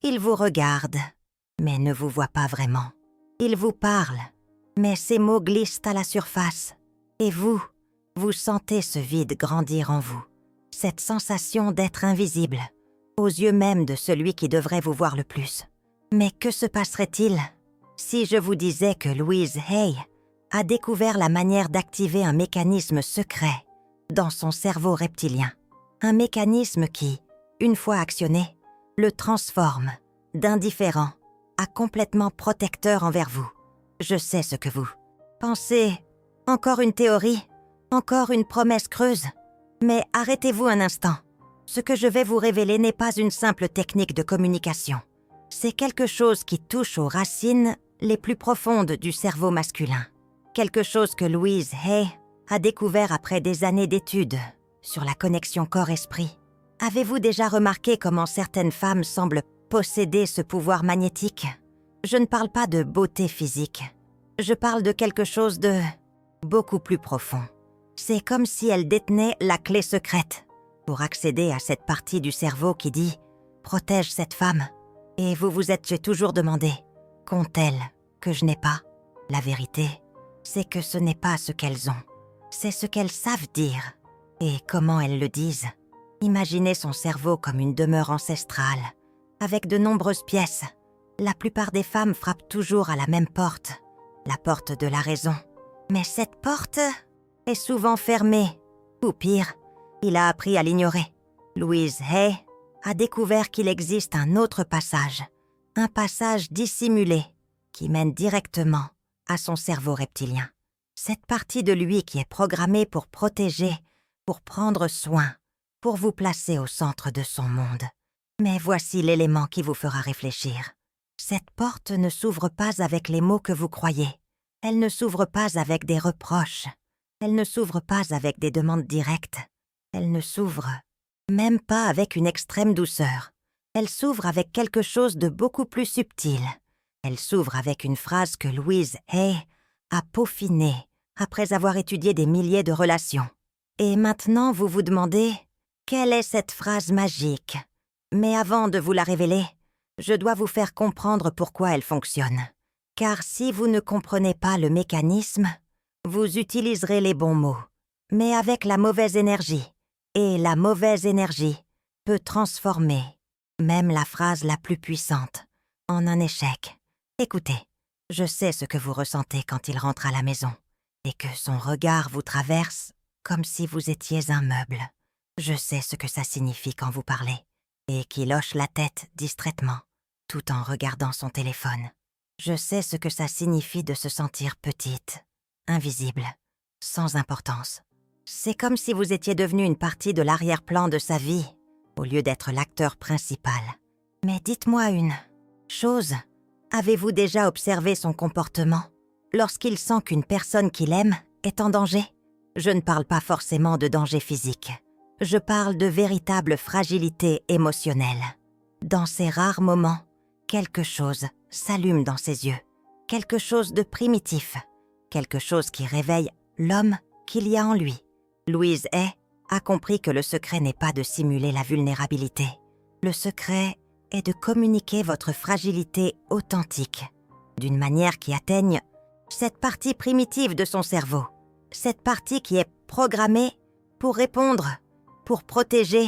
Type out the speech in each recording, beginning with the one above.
Il vous regarde, mais ne vous voit pas vraiment. Il vous parle, mais ses mots glissent à la surface. Et vous sentez ce vide grandir en vous. Cette sensation d'être invisible, aux yeux même de celui qui devrait vous voir le plus. Mais que se passerait-il si je vous disais que Louise Hay a découvert la manière d'activer un mécanisme secret dans son cerveau reptilien? Un mécanisme qui, une fois actionné, le transforme d'indifférent à complètement protecteur envers vous. Je sais ce que vous pensez. Encore une théorie, encore une promesse creuse. Mais arrêtez-vous un instant. Ce que je vais vous révéler n'est pas une simple technique de communication. C'est quelque chose qui touche aux racines les plus profondes du cerveau masculin. Quelque chose que Louise Hay a découvert après des années d'études sur la connexion corps-esprit. Avez-vous déjà remarqué comment certaines femmes semblent posséder ce pouvoir magnétique? Je ne parle pas de beauté physique. Je parle de quelque chose de beaucoup plus profond. C'est comme si elles détenaient la clé secrète pour accéder à cette partie du cerveau qui dit « Protège cette femme ». Et vous vous êtes toujours demandé « Qu'ont-elles que je n'ai pas ?» La vérité, c'est que ce n'est pas ce qu'elles ont. C'est ce qu'elles savent dire et comment elles le disent. Imaginez son cerveau comme une demeure ancestrale, avec de nombreuses pièces. La plupart des femmes frappent toujours à la même porte, la porte de la raison. Mais cette porte est souvent fermée, ou pire, il a appris à l'ignorer. Louise Hay a découvert qu'il existe un autre passage, un passage dissimulé qui mène directement à son cerveau reptilien. Cette partie de lui qui est programmée pour protéger, pour prendre soin, pour vous placer au centre de son monde. Mais voici l'élément qui vous fera réfléchir. Cette porte ne s'ouvre pas avec les mots que vous croyez. Elle ne s'ouvre pas avec des reproches. Elle ne s'ouvre pas avec des demandes directes. Elle ne s'ouvre même pas avec une extrême douceur. Elle s'ouvre avec quelque chose de beaucoup plus subtil. Elle s'ouvre avec une phrase que Louise Hay a peaufinée après avoir étudié des milliers de relations. Et maintenant, vous vous demandez, quelle est cette phrase magique? Mais avant de vous la révéler, je dois vous faire comprendre pourquoi elle fonctionne. Car si vous ne comprenez pas le mécanisme, vous utiliserez les bons mots, mais avec la mauvaise énergie. Et la mauvaise énergie peut transformer même la phrase la plus puissante en un échec. Écoutez, je sais ce que vous ressentez quand il rentre à la maison et que son regard vous traverse comme si vous étiez un meuble. Je sais ce que ça signifie quand vous parlez et qu'il hoche la tête distraitement tout en regardant son téléphone. Je sais ce que ça signifie de se sentir petite, invisible, sans importance. C'est comme si vous étiez devenu une partie de l'arrière-plan de sa vie, au lieu d'être l'acteur principal. Mais dites-moi une chose, avez-vous déjà observé son comportement lorsqu'il sent qu'une personne qu'il aime est en danger? Je ne parle pas forcément de danger physique. Je parle de véritable fragilité émotionnelle. Dans ces rares moments, quelque chose s'allume dans ses yeux. Quelque chose de primitif. Quelque chose qui réveille l'homme qu'il y a en lui. Louise Hay a compris que le secret n'est pas de simuler la vulnérabilité. Le secret est de communiquer votre fragilité authentique, d'une manière qui atteigne cette partie primitive de son cerveau. Cette partie qui est programmée pour répondre, pour protéger,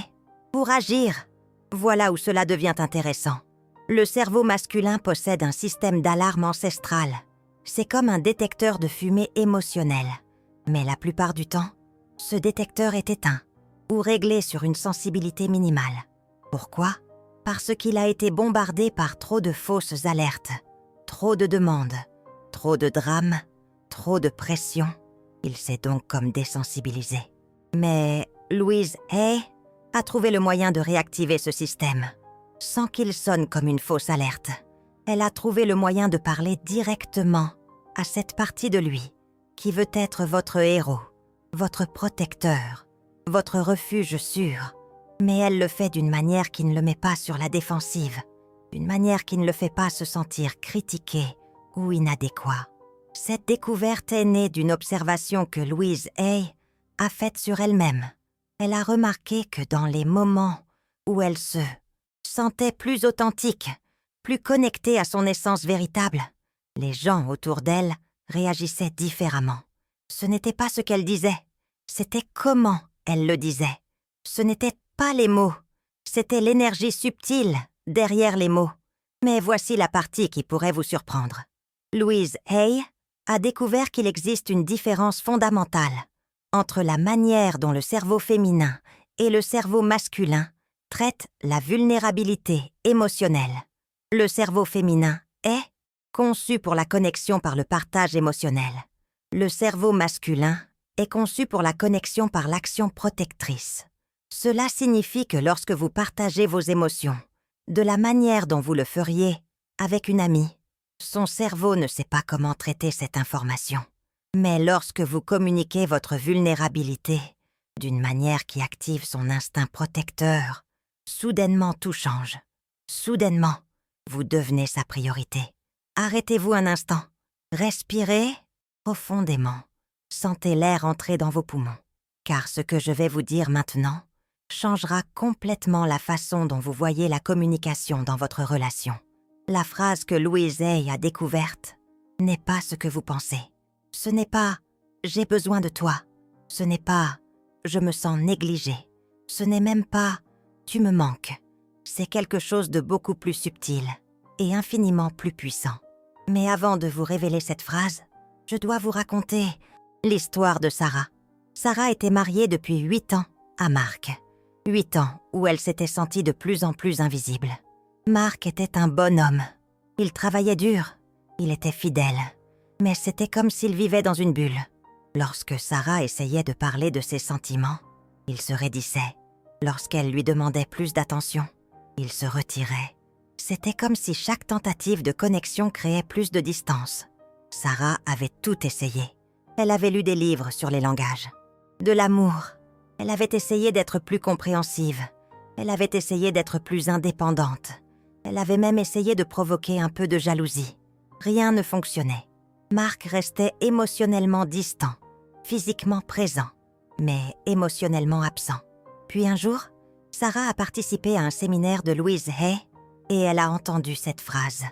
pour agir. Voilà où cela devient intéressant. Le cerveau masculin possède un système d'alarme ancestral. C'est comme un détecteur de fumée émotionnelle. Mais la plupart du temps, ce détecteur est éteint ou réglé sur une sensibilité minimale. Pourquoi? Parce qu'il a été bombardé par trop de fausses alertes, trop de demandes, trop de drames, trop de pression. Il s'est donc comme désensibilisé. Mais Louise Hay a trouvé le moyen de réactiver ce système, sans qu'il sonne comme une fausse alerte. Elle a trouvé le moyen de parler directement à cette partie de lui qui veut être votre héros, votre protecteur, votre refuge sûr. Mais elle le fait d'une manière qui ne le met pas sur la défensive, d'une manière qui ne le fait pas se sentir critiqué ou inadéquat. Cette découverte est née d'une observation que Louise Hay a faite sur elle-même. Elle a remarqué que dans les moments où elle se sentait plus authentique, plus connectée à son essence véritable. Les gens autour d'elle réagissaient différemment. Ce n'était pas ce qu'elle disait, c'était comment elle le disait. Ce n'étaient pas les mots, c'était l'énergie subtile derrière les mots. Mais voici la partie qui pourrait vous surprendre. Louise Hay a découvert qu'il existe une différence fondamentale entre la manière dont le cerveau féminin et le cerveau masculin traitent la vulnérabilité émotionnelle. Le cerveau féminin est conçu pour la connexion par le partage émotionnel. Le cerveau masculin est conçu pour la connexion par l'action protectrice. Cela signifie que lorsque vous partagez vos émotions, de la manière dont vous le feriez avec une amie, son cerveau ne sait pas comment traiter cette information. Mais lorsque vous communiquez votre vulnérabilité d'une manière qui active son instinct protecteur, soudainement tout change. Soudainement, vous devenez sa priorité. Arrêtez-vous un instant. Respirez profondément. Sentez l'air entrer dans vos poumons. Car ce que je vais vous dire maintenant changera complètement la façon dont vous voyez la communication dans votre relation. La phrase que Louise Hay a découverte n'est pas ce que vous pensez. Ce n'est pas « j'ai besoin de toi ». Ce n'est pas « je me sens négligé ». Ce n'est même pas « tu me manques ». C'est quelque chose de beaucoup plus subtil et infiniment plus puissant. Mais avant de vous révéler cette phrase, je dois vous raconter l'histoire de Sarah. Sarah était mariée depuis 8 ans à Mark. 8 ans où elle s'était sentie de plus en plus invisible. Mark était un bon homme. Il travaillait dur, il était fidèle, mais c'était comme s'il vivait dans une bulle. Lorsque Sarah essayait de parler de ses sentiments, il se raidissait. Lorsqu'elle lui demandait plus d'attention, il se retirait. C'était comme si chaque tentative de connexion créait plus de distance. Sarah avait tout essayé. Elle avait lu des livres sur les langages. De l'amour. Elle avait essayé d'être plus compréhensive. Elle avait essayé d'être plus indépendante. Elle avait même essayé de provoquer un peu de jalousie. Rien ne fonctionnait. Mark restait émotionnellement distant, physiquement présent, mais émotionnellement absent. Puis un jour, Sarah a participé à un séminaire de Louise Hay et elle a entendu cette phrase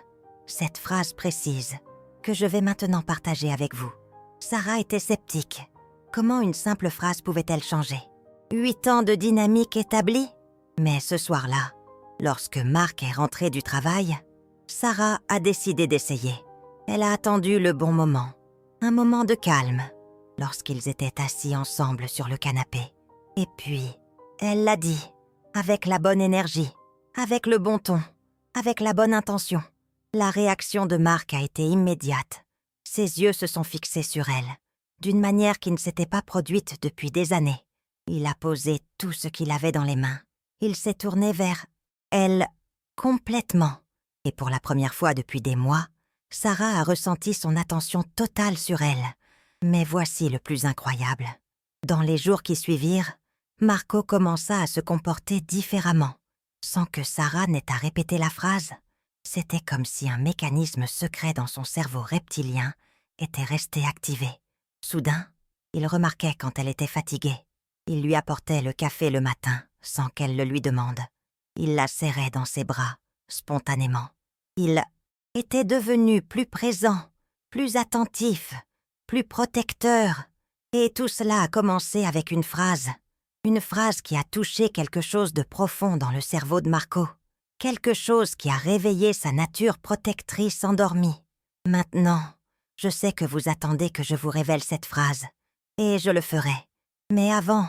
précise, que je vais maintenant partager avec vous. Sarah était sceptique. Comment une simple phrase pouvait-elle changer ? 8 ans de dynamique établie ? Mais ce soir-là, lorsque Mark est rentré du travail, Sarah a décidé d'essayer. Elle a attendu le bon moment, un moment de calme, lorsqu'ils étaient assis ensemble sur le canapé. Et puis, elle l'a dit, avec la bonne énergie, avec le bon ton, avec la bonne intention. La réaction de Mark a été immédiate. Ses yeux se sont fixés sur elle, d'une manière qui ne s'était pas produite depuis des années. Il a posé tout ce qu'il avait dans les mains. Il s'est tourné vers elle complètement. Et pour la première fois depuis des mois, Sarah a ressenti son attention totale sur elle. Mais voici le plus incroyable. Dans les jours qui suivirent, Marco commença à se comporter différemment. Sans que Sarah n'ait à répéter la phrase, c'était comme si un mécanisme secret dans son cerveau reptilien était resté activé. Soudain, il remarquait quand elle était fatiguée. Il lui apportait le café le matin, sans qu'elle le lui demande. Il la serrait dans ses bras, spontanément. Il était devenu plus présent, plus attentif, plus protecteur. Et tout cela a commencé avec une phrase qui a touché quelque chose de profond dans le cerveau de Marco. Quelque chose qui a réveillé sa nature protectrice endormie. Maintenant, je sais que vous attendez que je vous révèle cette phrase, et je le ferai. Mais avant,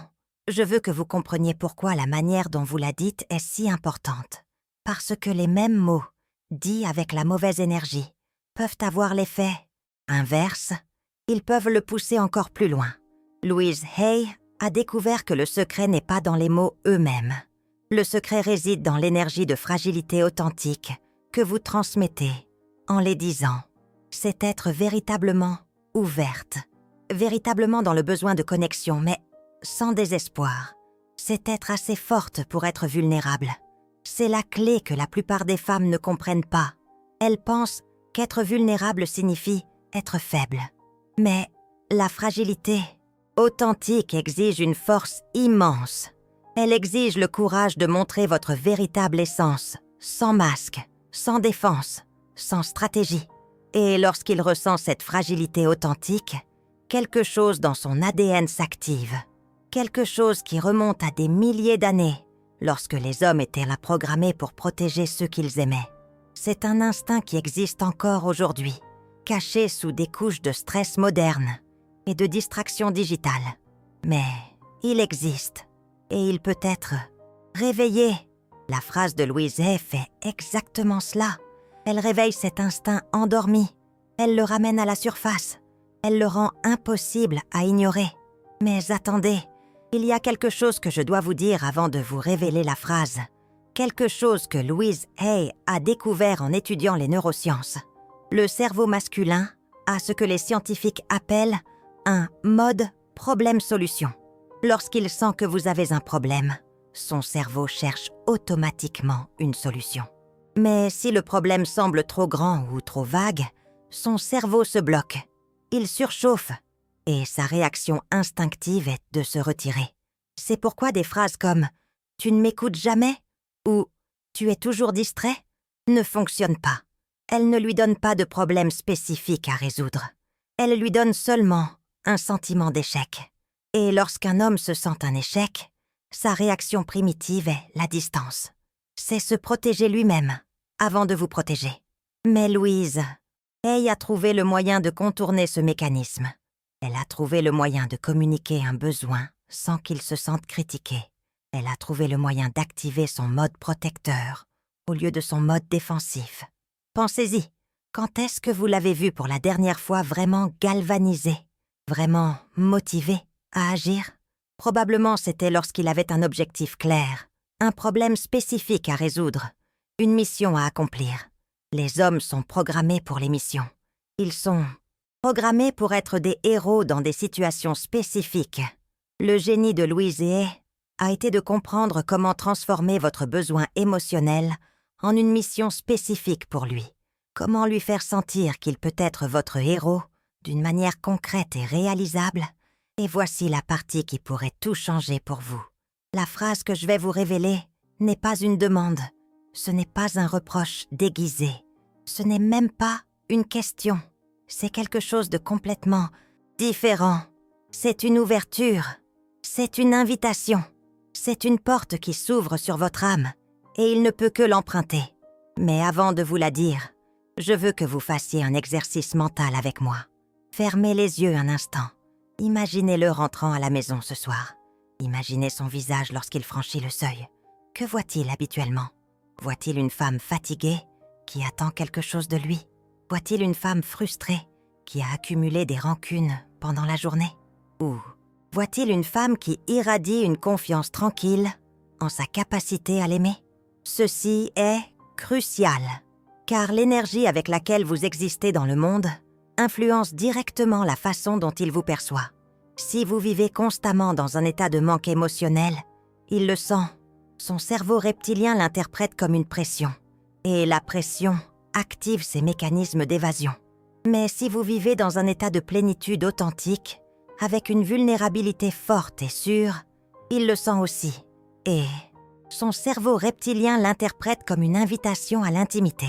je veux que vous compreniez pourquoi la manière dont vous la dites est si importante. Parce que les mêmes mots, dits avec la mauvaise énergie, peuvent avoir l'effet inverse. Ils peuvent le pousser encore plus loin. Louise Hay a découvert que le secret n'est pas dans les mots eux-mêmes. Le secret réside dans l'énergie de fragilité authentique que vous transmettez en les disant. C'est être véritablement ouverte, véritablement dans le besoin de connexion, mais sans désespoir. C'est être assez forte pour être vulnérable. C'est la clé que la plupart des femmes ne comprennent pas. Elles pensent qu'être vulnérable signifie être faible. Mais la fragilité authentique exige une force immense. Elle exige le courage de montrer votre véritable essence, sans masque, sans défense, sans stratégie. Et lorsqu'il ressent cette fragilité authentique, quelque chose dans son ADN s'active. Quelque chose qui remonte à des milliers d'années, lorsque les hommes étaient là programmés pour protéger ceux qu'ils aimaient. C'est un instinct qui existe encore aujourd'hui, caché sous des couches de stress moderne et de distraction digitale. Mais il existe, et il peut être réveillé. La phrase de Louise Hay fait exactement cela. Elle réveille cet instinct endormi. Elle le ramène à la surface. Elle le rend impossible à ignorer. Mais attendez, il y a quelque chose que je dois vous dire avant de vous révéler la phrase. Quelque chose que Louise Hay a découvert en étudiant les neurosciences. Le cerveau masculin a ce que les scientifiques appellent un mode problème-solution. Lorsqu'il sent que vous avez un problème, son cerveau cherche automatiquement une solution. Mais si le problème semble trop grand ou trop vague, son cerveau se bloque. Il surchauffe et sa réaction instinctive est de se retirer. C'est pourquoi des phrases comme « tu ne m'écoutes jamais » ou « tu es toujours distrait » ne fonctionnent pas. Elles ne lui donnent pas de problème spécifique à résoudre. Elles lui donnent seulement un sentiment d'échec. Et lorsqu'un homme se sent un échec, sa réaction primitive est la distance. C'est se protéger lui-même avant de vous protéger. Mais Louise Hay a trouvé le moyen de contourner ce mécanisme. Elle a trouvé le moyen de communiquer un besoin sans qu'il se sente critiqué. Elle a trouvé le moyen d'activer son mode protecteur au lieu de son mode défensif. Pensez-y, quand est-ce que vous l'avez vu pour la dernière fois vraiment galvanisé, vraiment motivé à agir? Probablement c'était lorsqu'il avait un objectif clair, un problème spécifique à résoudre, une mission à accomplir. Les hommes sont programmés pour les missions. Ils sont programmés pour être des héros dans des situations spécifiques. Le génie de Louise Hay a été de comprendre comment transformer votre besoin émotionnel en une mission spécifique pour lui. Comment lui faire sentir qu'il peut être votre héros d'une manière concrète et réalisable. Et voici la partie qui pourrait tout changer pour vous. La phrase que je vais vous révéler n'est pas une demande. Ce n'est pas un reproche déguisé. Ce n'est même pas une question. C'est quelque chose de complètement différent. C'est une ouverture. C'est une invitation. C'est une porte qui s'ouvre sur votre âme et il ne peut que l'emprunter. Mais avant de vous la dire, je veux que vous fassiez un exercice mental avec moi. Fermez les yeux un instant. Imaginez-le rentrant à la maison ce soir. Imaginez son visage lorsqu'il franchit le seuil. Que voit-il habituellement? Voit-il une femme fatiguée qui attend quelque chose de lui? Voit-il une femme frustrée qui a accumulé des rancunes pendant la journée? Ou voit-il une femme qui irradie une confiance tranquille en sa capacité à l'aimer? Ceci est crucial, car l'énergie avec laquelle vous existez dans le monde influence directement la façon dont il vous perçoit. Si vous vivez constamment dans un état de manque émotionnel, il le sent. Son cerveau reptilien l'interprète comme une pression. Et la pression active ses mécanismes d'évasion. Mais si vous vivez dans un état de plénitude authentique, avec une vulnérabilité forte et sûre, il le sent aussi. Et son cerveau reptilien l'interprète comme une invitation à l'intimité,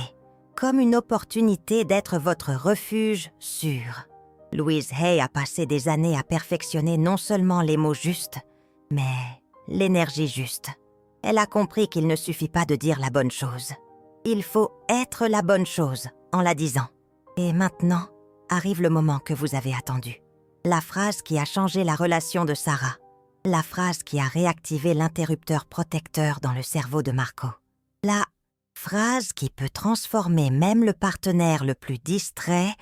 comme une opportunité d'être votre refuge sûr. Louise Hay a passé des années à perfectionner non seulement les mots justes, mais l'énergie juste. Elle a compris qu'il ne suffit pas de dire la bonne chose. Il faut être la bonne chose en la disant. Et maintenant, arrive le moment que vous avez attendu. La phrase qui a changé la relation de Sarah. La phrase qui a réactivé l'interrupteur protecteur dans le cerveau de Marco. La phrase qui peut transformer même le partenaire le plus distrait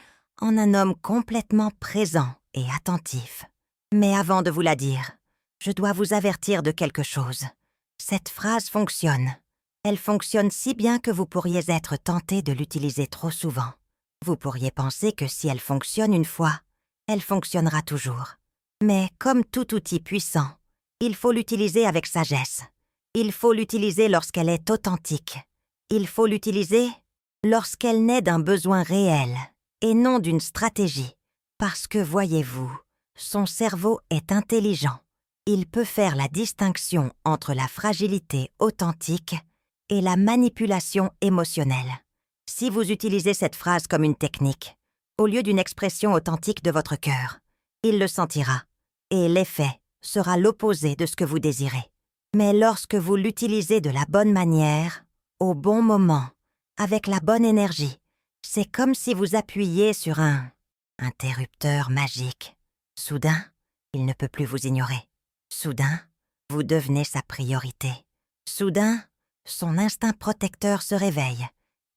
en un homme complètement présent et attentif. Mais avant de vous la dire, je dois vous avertir de quelque chose. Cette phrase fonctionne. Elle fonctionne si bien que vous pourriez être tenté de l'utiliser trop souvent. Vous pourriez penser que si elle fonctionne une fois, elle fonctionnera toujours. Mais comme tout outil puissant, il faut l'utiliser avec sagesse. Il faut l'utiliser lorsqu'elle est authentique. Il faut l'utiliser lorsqu'elle naît d'un besoin réel et non d'une stratégie. Parce que, voyez-vous, son cerveau est intelligent. Il peut faire la distinction entre la fragilité authentique et la manipulation émotionnelle. Si vous utilisez cette phrase comme une technique, au lieu d'une expression authentique de votre cœur, il le sentira, et l'effet sera l'opposé de ce que vous désirez. Mais lorsque vous l'utilisez de la bonne manière, au bon moment, avec la bonne énergie, c'est comme si vous appuyiez sur un interrupteur magique. Soudain, il ne peut plus vous ignorer. Soudain, vous devenez sa priorité. Soudain, son instinct protecteur se réveille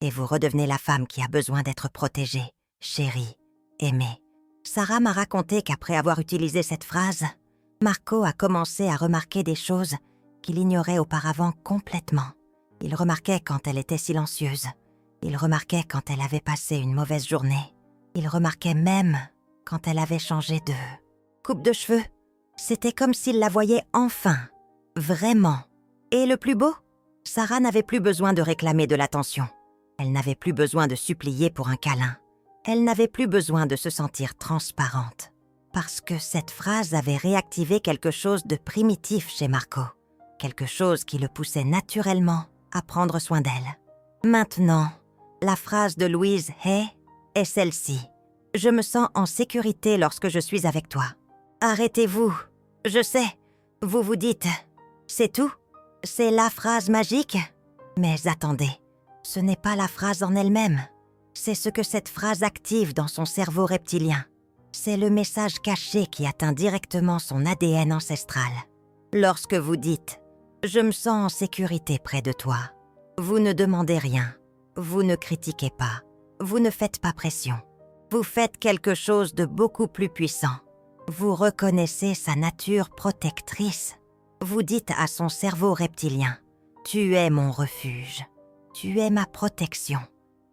et vous redevenez la femme qui a besoin d'être protégée, chérie, aimée. Sarah m'a raconté qu'après avoir utilisé cette phrase, Marco a commencé à remarquer des choses qu'il ignorait auparavant complètement. Il remarquait quand elle était silencieuse. Il remarquait quand elle avait passé une mauvaise journée. Il remarquait même quand elle avait changé de coupe de cheveux. C'était comme s'il la voyait enfin, vraiment. Et le plus beau, Sarah n'avait plus besoin de réclamer de l'attention. Elle n'avait plus besoin de supplier pour un câlin. Elle n'avait plus besoin de se sentir transparente. Parce que cette phrase avait réactivé quelque chose de primitif chez Marco. Quelque chose qui le poussait naturellement à prendre soin d'elle. Maintenant, la phrase de Louise Hay est celle-ci. « Je me sens en sécurité lorsque je suis avec toi. » Arrêtez-vous. Je sais, vous vous dites « C'est tout? C'est la phrase magique ?» Mais attendez, ce n'est pas la phrase en elle-même. C'est ce que cette phrase active dans son cerveau reptilien. C'est le message caché qui atteint directement son ADN ancestral. Lorsque vous dites « Je me sens en sécurité près de toi », vous ne demandez rien, vous ne critiquez pas, vous ne faites pas pression. Vous faites quelque chose de beaucoup plus puissant. Vous reconnaissez sa nature protectrice. Vous dites à son cerveau reptilien « Tu es mon refuge, tu es ma protection,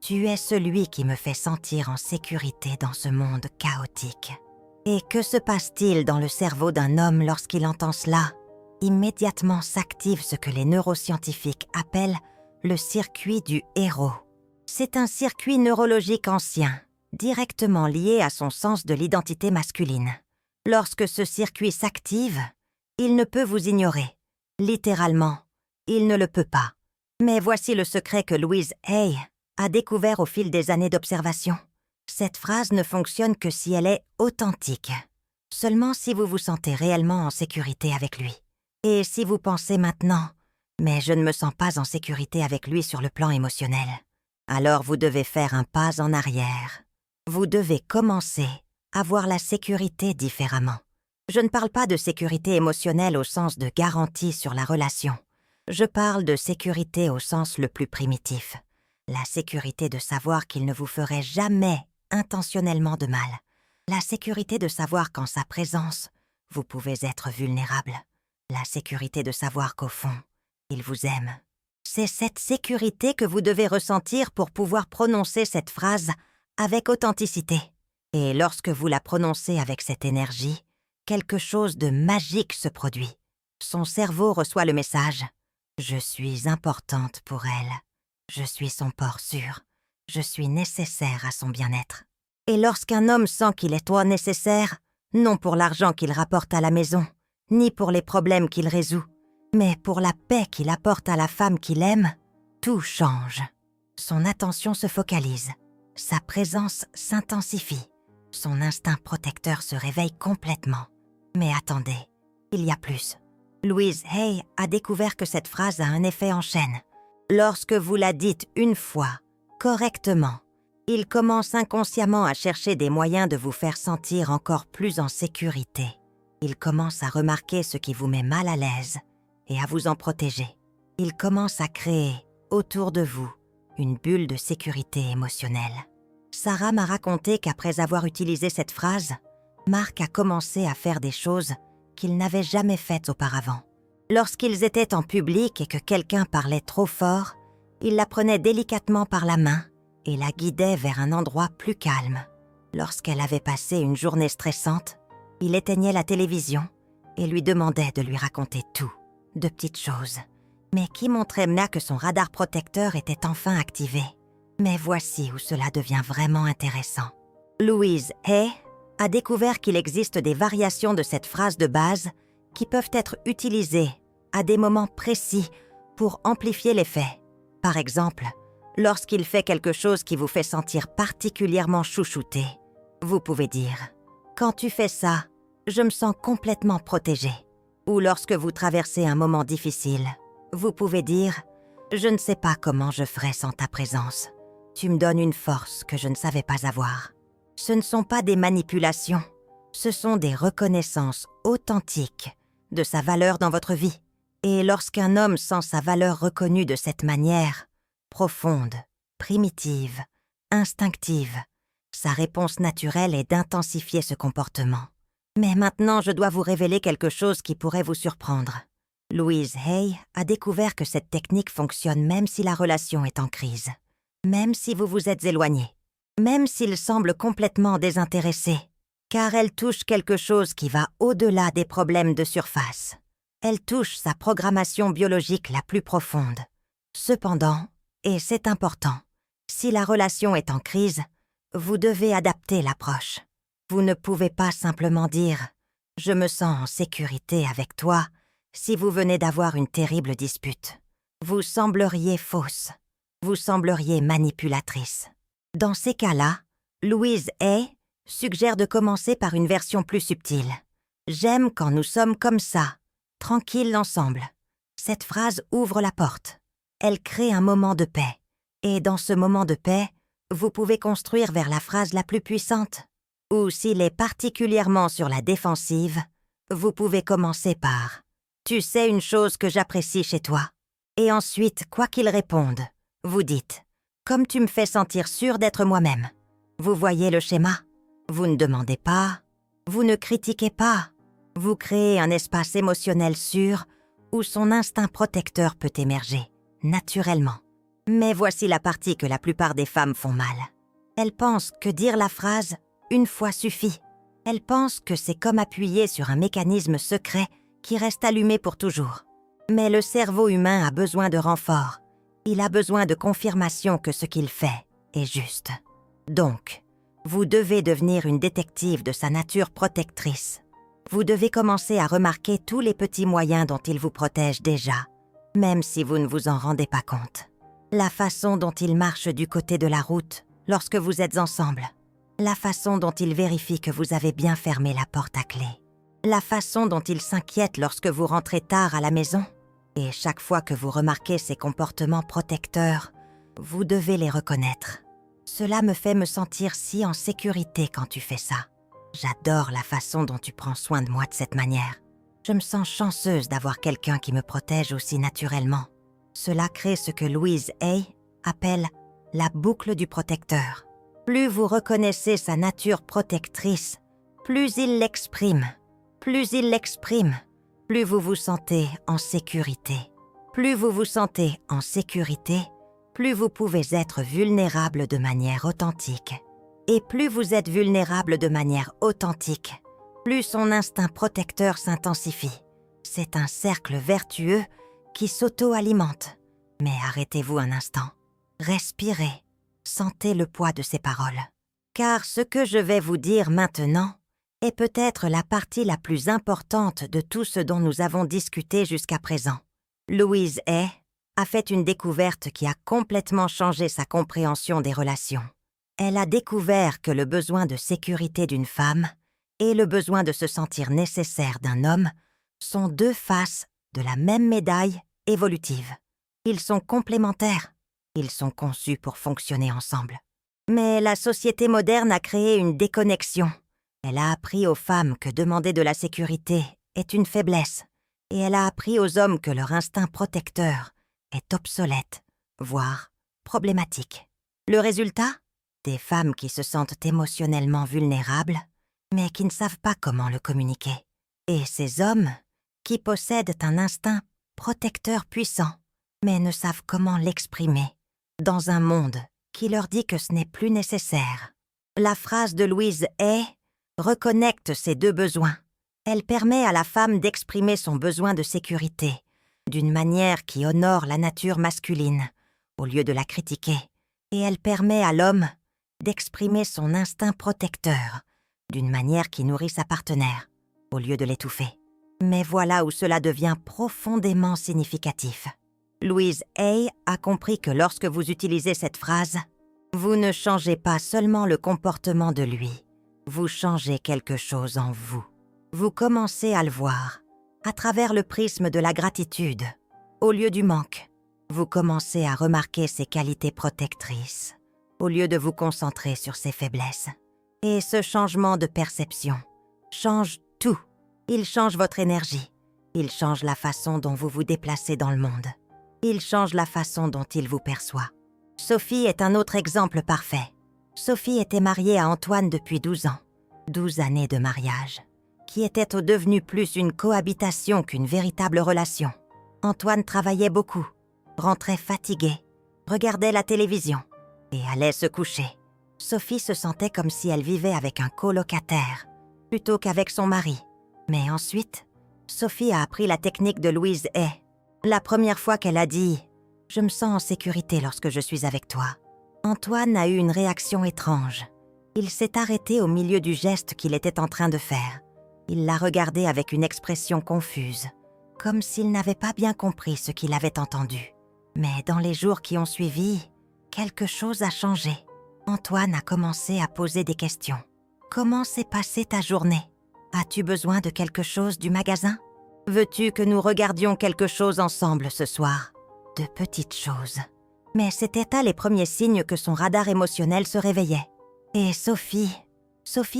tu es celui qui me fait sentir en sécurité dans ce monde chaotique. » Et que se passe-t-il dans le cerveau d'un homme lorsqu'il entend cela? Immédiatement s'active ce que les neuroscientifiques appellent le circuit du héros. C'est un circuit neurologique ancien, directement lié à son sens de l'identité masculine. Lorsque ce circuit s'active, il ne peut vous ignorer. Littéralement, il ne le peut pas. Mais voici le secret que Louise Hay a découvert au fil des années d'observation. Cette phrase ne fonctionne que si elle est authentique. Seulement si vous vous sentez réellement en sécurité avec lui. Et si vous pensez maintenant « Mais je ne me sens pas en sécurité avec lui sur le plan émotionnel », alors vous devez faire un pas en arrière. Vous devez commencer à voir la sécurité différemment. Je ne parle pas de sécurité émotionnelle au sens de garantie sur la relation. Je parle de sécurité au sens le plus primitif. La sécurité de savoir qu'il ne vous ferait jamais intentionnellement de mal. La sécurité de savoir qu'en sa présence, vous pouvez être vulnérable. La sécurité de savoir qu'au fond, il vous aime. C'est cette sécurité que vous devez ressentir pour pouvoir prononcer cette phrase avec authenticité. Et lorsque vous la prononcez avec cette énergie, quelque chose de magique se produit. Son cerveau reçoit le message « Je suis importante pour elle. Je suis son port sûr. Je suis nécessaire à son bien-être. » Et lorsqu'un homme sent qu'il est toi nécessaire, non pour l'argent qu'il rapporte à la maison, ni pour les problèmes qu'il résout, mais pour la paix qu'il apporte à la femme qu'il aime, tout change. Son attention se focalise, sa présence s'intensifie, son instinct protecteur se réveille complètement. Mais attendez, il y a plus. Louise Hay a découvert que cette phrase a un effet en chaîne. Lorsque vous la dites une fois, correctement, il commence inconsciemment à chercher des moyens de vous faire sentir encore plus en sécurité. Il commence à remarquer ce qui vous met mal à l'aise et à vous en protéger. Il commence à créer, autour de vous, une bulle de sécurité émotionnelle. Sarah m'a raconté qu'après avoir utilisé cette phrase, Marc a commencé à faire des choses qu'il n'avait jamais faites auparavant. Lorsqu'ils étaient en public et que quelqu'un parlait trop fort, il la prenait délicatement par la main et la guidait vers un endroit plus calme. Lorsqu'elle avait passé une journée stressante, il éteignait la télévision et lui demandait de lui raconter tout, de petites choses, mais qui montraient bien que son radar protecteur était enfin activé. Mais voici où cela devient vraiment intéressant. Louise Hay a découvert qu'il existe des variations de cette phrase de base qui peuvent être utilisées à des moments précis pour amplifier l'effet. Par exemple, Lorsqu'il fait quelque chose qui vous fait sentir particulièrement chouchouté, vous pouvez dire « Quand tu fais ça, je me sens complètement protégée ». Ou lorsque vous traversez un moment difficile, vous pouvez dire « Je ne sais pas comment je ferais sans ta présence. Tu me donnes une force que je ne savais pas avoir ». Ce ne sont pas des manipulations, ce sont des reconnaissances authentiques de sa valeur dans votre vie. Et lorsqu'un homme sent sa valeur reconnue de cette manière, profonde, primitive, instinctive, sa réponse naturelle est d'intensifier ce comportement. Mais maintenant, je dois vous révéler quelque chose qui pourrait vous surprendre. Louise Hay a découvert que cette technique fonctionne même si la relation est en crise, même si vous vous êtes éloigné, même s'il semble complètement désintéressé, car elle touche quelque chose qui va au-delà des problèmes de surface. Elle touche sa programmation biologique la plus profonde. Cependant, et c'est important, si la relation est en crise, vous devez adapter l'approche. Vous ne pouvez pas simplement dire « Je me sens en sécurité avec toi » si vous venez d'avoir une terrible dispute. Vous sembleriez fausse. Vous sembleriez manipulatrice. Dans ces cas-là, Louise Hay suggère de commencer par une version plus subtile. « J'aime quand nous sommes comme ça, tranquilles ensemble ». Cette phrase ouvre la porte. Elle crée un moment de paix. Et dans ce moment de paix, vous pouvez construire vers la phrase la plus puissante. Ou s'il est particulièrement sur la défensive, vous pouvez commencer par « Tu sais une chose que j'apprécie chez toi ». Et ensuite, quoi qu'il réponde, vous dites « Comme tu me fais sentir sûre d'être moi-même ». Vous voyez le schéma? Vous ne demandez pas, vous ne critiquez pas. Vous créez un espace émotionnel sûr où son instinct protecteur peut émerger, naturellement. Mais voici la partie que la plupart des femmes font mal. Elles pensent que dire la phrase « une fois suffit ». Elles pensent que c'est comme appuyer sur un mécanisme secret qui reste allumé pour toujours. Mais le cerveau humain a besoin de renfort. Il a besoin de confirmation que ce qu'il fait est juste. Donc, vous devez devenir une détective de sa nature protectrice. Vous devez commencer à remarquer tous les petits moyens dont il vous protège déjà, même si vous ne vous en rendez pas compte. La façon dont il marche du côté de la route lorsque vous êtes ensemble. La façon dont il vérifie que vous avez bien fermé la porte à clé. La façon dont il s'inquiète lorsque vous rentrez tard à la maison. Et chaque fois que vous remarquez ces comportements protecteurs, vous devez les reconnaître. Cela me fait me sentir si en sécurité quand tu fais ça. J'adore la façon dont tu prends soin de moi de cette manière. Je me sens chanceuse d'avoir quelqu'un qui me protège aussi naturellement. Cela crée ce que Louise Hay appelle la boucle du protecteur. Plus vous reconnaissez sa nature protectrice, plus il l'exprime. Plus il l'exprime, plus vous vous sentez en sécurité. Plus vous vous sentez en sécurité, plus vous pouvez être vulnérable de manière authentique. Et plus vous êtes vulnérable de manière authentique, plus son instinct protecteur s'intensifie. C'est un cercle vertueux qui s'auto-alimente. Mais arrêtez-vous un instant. Respirez. Sentez le poids de ces paroles. Car ce que je vais vous dire maintenant est peut-être la partie la plus importante de tout ce dont nous avons discuté jusqu'à présent. Louise Hay a fait une découverte qui a complètement changé sa compréhension des relations. Elle a découvert que le besoin de sécurité d'une femme et le besoin de se sentir nécessaire d'un homme sont deux faces de la même médaille évolutive. Ils sont complémentaires, ils sont conçus pour fonctionner ensemble. Mais la société moderne a créé une déconnexion. Elle a appris aux femmes que demander de la sécurité est une faiblesse, et elle a appris aux hommes que leur instinct protecteur est obsolète, voire problématique. Le résultat? Des femmes qui se sentent émotionnellement vulnérables, mais qui ne savent pas comment le communiquer. Et ces hommes qui possèdent un instinct protecteur puissant, mais ne savent comment l'exprimer, dans un monde qui leur dit que ce n'est plus nécessaire. La phrase de Louise Hay reconnecte ces deux besoins. Elle permet à la femme d'exprimer son besoin de sécurité d'une manière qui honore la nature masculine, au lieu de la critiquer, et elle permet à l'homme d'exprimer son instinct protecteur d'une manière qui nourrit sa partenaire, au lieu de l'étouffer. Mais voilà où cela devient profondément significatif. Louise Hay a compris que lorsque vous utilisez cette phrase, vous ne changez pas seulement le comportement de lui, vous changez quelque chose en vous. Vous commencez à le voir, à travers le prisme de la gratitude, au lieu du manque. Vous commencez à remarquer ses qualités protectrices, au lieu de vous concentrer sur ses faiblesses. Et ce changement de perception change tout. Il change votre énergie. Il change la façon dont vous vous déplacez dans le monde. Il change la façon dont il vous perçoit. Sophie est un autre exemple parfait. Sophie était mariée à Antoine depuis 12 ans. 12 années de mariage, qui étaient devenues plus une cohabitation qu'une véritable relation. Antoine travaillait beaucoup, rentrait fatigué, regardait la télévision et allait se coucher. Sophie se sentait comme si elle vivait avec un colocataire, plutôt qu'avec son mari. Mais ensuite, Sophie a appris la technique de Louise Hay. La première fois qu'elle a dit « Je me sens en sécurité lorsque je suis avec toi », Antoine a eu une réaction étrange. Il s'est arrêté au milieu du geste qu'il était en train de faire. Il l'a regardée avec une expression confuse, comme s'il n'avait pas bien compris ce qu'il avait entendu. Mais dans les jours qui ont suivi, quelque chose a changé. Antoine a commencé à poser des questions. « Comment s'est passée ta journée? As-tu besoin de quelque chose du magasin? Veux-tu que nous regardions quelque chose ensemble ce soir ?» De petites choses. Mais c'était là les premiers signes que son radar émotionnel se réveillait. Et Sophie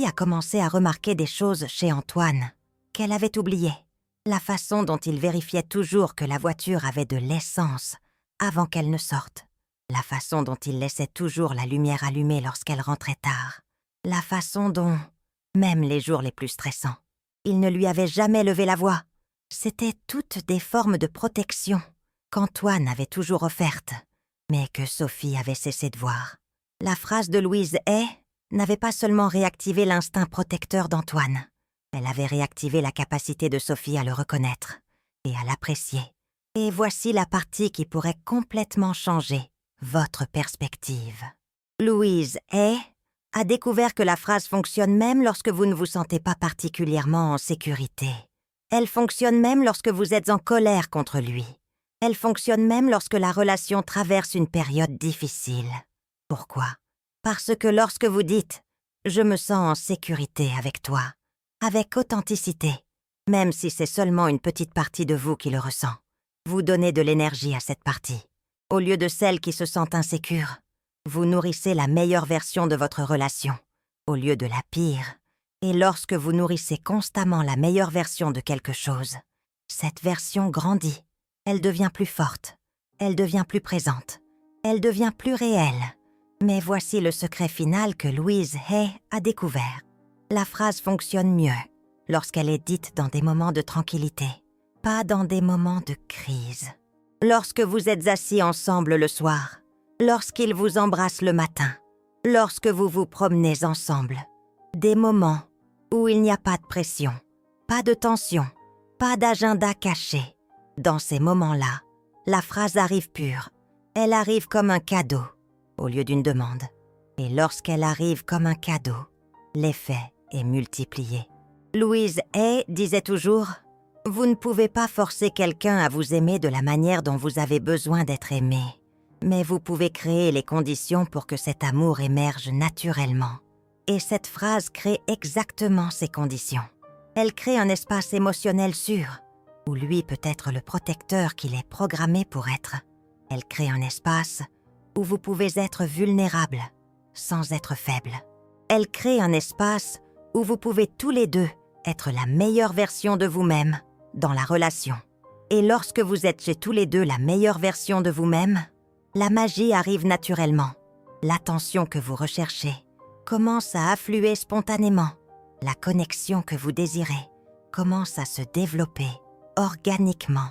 a commencé à remarquer des choses chez Antoine qu'elle avait oubliées. La façon dont il vérifiait toujours que la voiture avait de l'essence avant qu'elle ne sorte. La façon dont il laissait toujours la lumière allumée lorsqu'elle rentrait tard. La façon dont, même les jours les plus stressants, il ne lui avait jamais levé la voix. C'étaient toutes des formes de protection qu'Antoine avait toujours offertes, mais que Sophie avait cessé de voir. La phrase de Louise Hay n'avait pas seulement réactivé l'instinct protecteur d'Antoine, elle avait réactivé la capacité de Sophie à le reconnaître et à l'apprécier. Et voici la partie qui pourrait complètement changer votre perspective. Louise Hay a découvert que la phrase fonctionne même lorsque vous ne vous sentez pas particulièrement en sécurité. Elle fonctionne même lorsque vous êtes en colère contre lui. Elle fonctionne même lorsque la relation traverse une période difficile. Pourquoi? Parce que lorsque vous dites « Je me sens en sécurité avec toi », avec authenticité, même si c'est seulement une petite partie de vous qui le ressent, vous donnez de l'énergie à cette partie. Au lieu de celle qui se sent insécure, vous nourrissez la meilleure version de votre relation, au lieu de la pire. Et lorsque vous nourrissez constamment la meilleure version de quelque chose, cette version grandit, elle devient plus forte, elle devient plus présente, elle devient plus réelle. Mais voici le secret final que Louise Hay a découvert. La phrase fonctionne mieux lorsqu'elle est dite dans des moments de tranquillité, pas dans des moments de crise. Lorsque vous êtes assis ensemble le soir, lorsqu'il vous embrasse le matin, lorsque vous vous promenez ensemble, des moments où il n'y a pas de pression, pas de tension, pas d'agenda caché. Dans ces moments-là, la phrase arrive pure. Elle arrive comme un cadeau, au lieu d'une demande. Et lorsqu'elle arrive comme un cadeau, l'effet est multiplié. Louise Hay disait toujours « Vous ne pouvez pas forcer quelqu'un à vous aimer de la manière dont vous avez besoin d'être aimé, mais vous pouvez créer les conditions pour que cet amour émerge naturellement. » Et cette phrase crée exactement ces conditions. Elle crée un espace émotionnel sûr, où lui peut être le protecteur qu'il est programmé pour être. Elle crée un espace où vous pouvez être vulnérable, sans être faible. Elle crée un espace où vous pouvez tous les deux être la meilleure version de vous-même dans la relation. Et lorsque vous êtes chez tous les deux la meilleure version de vous-même, la magie arrive naturellement. L'attention que vous recherchez commence à affluer spontanément. La connexion que vous désirez commence à se développer organiquement.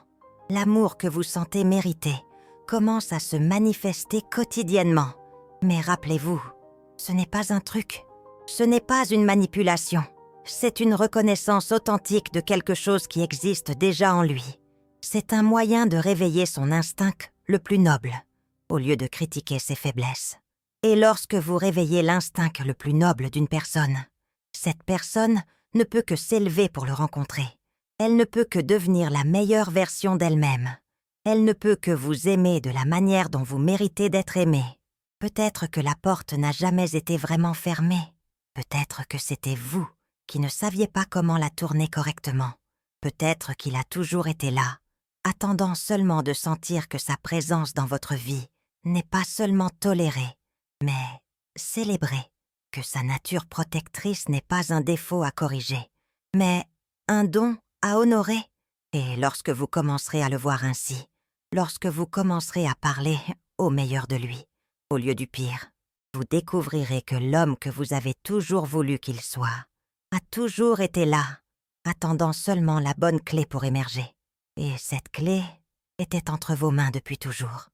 L'amour que vous sentez mériter commence à se manifester quotidiennement. Mais rappelez-vous, ce n'est pas un truc, ce n'est pas une manipulation. C'est une reconnaissance authentique de quelque chose qui existe déjà en lui. C'est un moyen de réveiller son instinct le plus noble, au lieu de critiquer ses faiblesses. Et lorsque vous réveillez l'instinct le plus noble d'une personne, cette personne ne peut que s'élever pour le rencontrer. Elle ne peut que devenir la meilleure version d'elle-même. Elle ne peut que vous aimer de la manière dont vous méritez d'être aimé. Peut-être que la porte n'a jamais été vraiment fermée. Peut-être que c'était vous qui ne saviez pas comment la tourner correctement. Peut-être qu'il a toujours été là, attendant seulement de sentir que sa présence dans votre vie n'est pas seulement tolérée, mais célébrée, que sa nature protectrice n'est pas un défaut à corriger, mais un don à honorer. Et lorsque vous commencerez à le voir ainsi, lorsque vous commencerez à parler au meilleur de lui, au lieu du pire, vous découvrirez que l'homme que vous avez toujours voulu qu'il soit a toujours été là, attendant seulement la bonne clé pour émerger. Et cette clé était entre vos mains depuis toujours.